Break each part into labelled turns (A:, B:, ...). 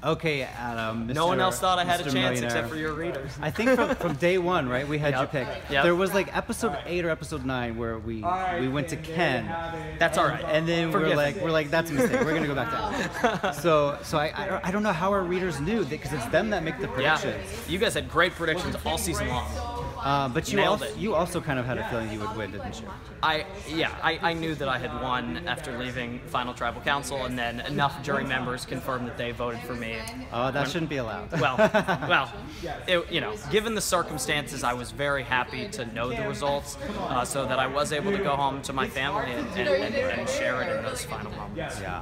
A: Okay, Adam.
B: No one else thought I had a
A: Mr.
B: chance
A: Millionaire.
B: except for your readers.
A: I think from day one, right? We had you pick.
B: Yep.
A: There was like episode 8 or episode 9 where we went to Ken.
B: That's all right.
A: And then we're like that's a mistake. We're gonna go back to Adam. So I don't know how our readers knew because it's them that make the predictions.
B: Yeah. You guys had great predictions all season long.
A: But you also kind of had a feeling you would win, didn't you?
B: I knew that I had won after leaving Final Tribal Council, and then enough jury members confirmed that they voted for me.
A: Oh, that shouldn't be allowed.
B: Given the circumstances, I was very happy to know the results, so that I was able to go home to my family and share it in those final moments.
A: Yeah.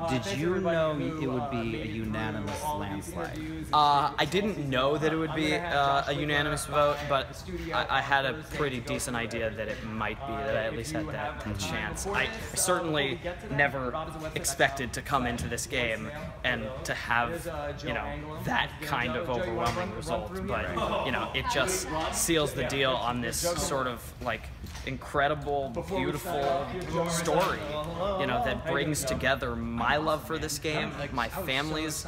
A: Did you know it would be a unanimous landslide?
B: I didn't know that it would be a unanimous vote, but I had a pretty decent idea that it might be, that I at least had that chance. I certainly never expected to come into this game and to have, that kind of overwhelming result, but, it just seals the deal on this sort of, incredible, beautiful story, that brings together my love for this game, my family's,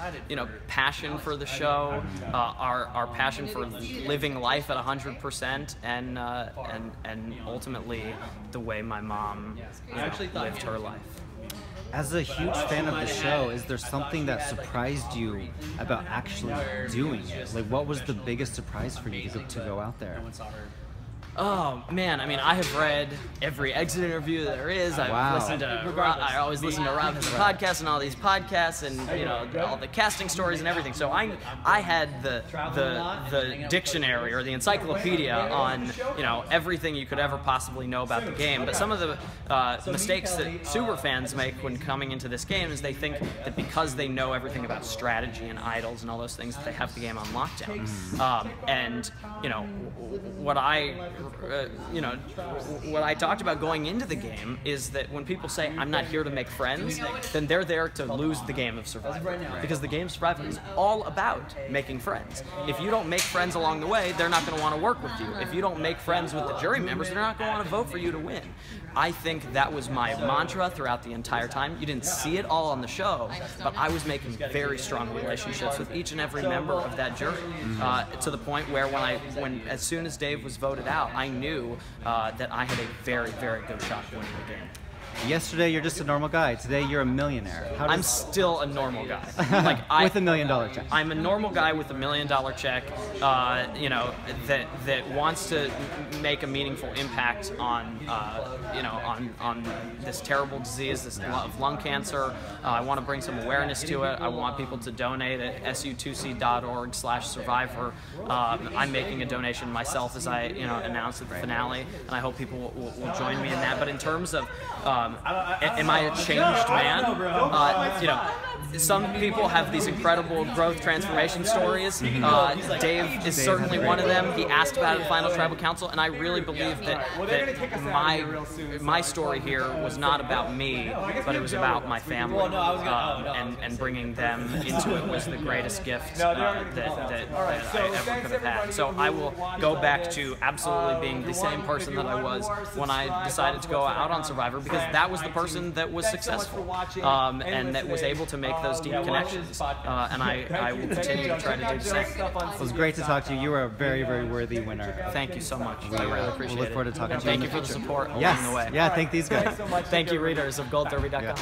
B: passion for the show, our passion for living life at 100%, and ultimately the way my mom lived her life.
A: As a huge fan of the show, is there something that surprised you about actually doing it? Like, what was the biggest surprise for you to go out there?
B: Oh man, I have read every exit interview there is. I've listened to I always listen to Rob has a podcast and all these podcasts and all the casting stories and everything. So I had the dictionary or the encyclopedia on everything you could ever possibly know about the game. But some of the mistakes that super fans make when coming into this game is they think that because they know everything about strategy and idols and all those things that they have the game on lockdown. What I talked about going into the game is that when people say, I'm not here to make friends, then they're there to lose the game of Survivor. Because the game of Survivor is all about making friends. If you don't make friends along the way, they're not going to want to work with you. If you don't make friends with the jury members, they're not going to want to vote for you to win. I think that was my mantra throughout the entire time. You didn't see it all on the show, but I was making very strong relationships with each and every member of that jury, to the point where as soon as Dave was voted out, I knew that I had a very, very good shot winning the game.
A: Yesterday, you're just a normal guy. Today, you're a millionaire.
B: I'm still a normal guy.
A: With $1 million check.
B: I'm a normal guy with $1 million check, that wants to make a meaningful impact on, on this terrible disease, of lung cancer. I want to bring some awareness to it. I want people to donate at su2c.org/survivor. I'm making a donation myself, as I, announced at the finale, and I hope people will join me in that. But in terms of am I a changed man? Some people have these incredible growth transformation stories. Dave is certainly one of them. He asked about it at Final Tribal Council, and I really believe that my story here was not about me, but it was about my family, and bringing them into it was the greatest gift that I ever could have had. So I will go back to absolutely being the same person that I was when I decided to go out on Survivor, because that was the person that was successful, and that was able to make those deep connections, and I will continue to try to do the same.
A: It was great to talk to you. You were a very, very worthy winner.
B: Thank you so much. I really appreciate it.
A: We'll look forward to talking to you.
B: Thank you for the support along the way.
A: Yeah, thank these guys.
B: Thank you, readers of GoldDerby.com.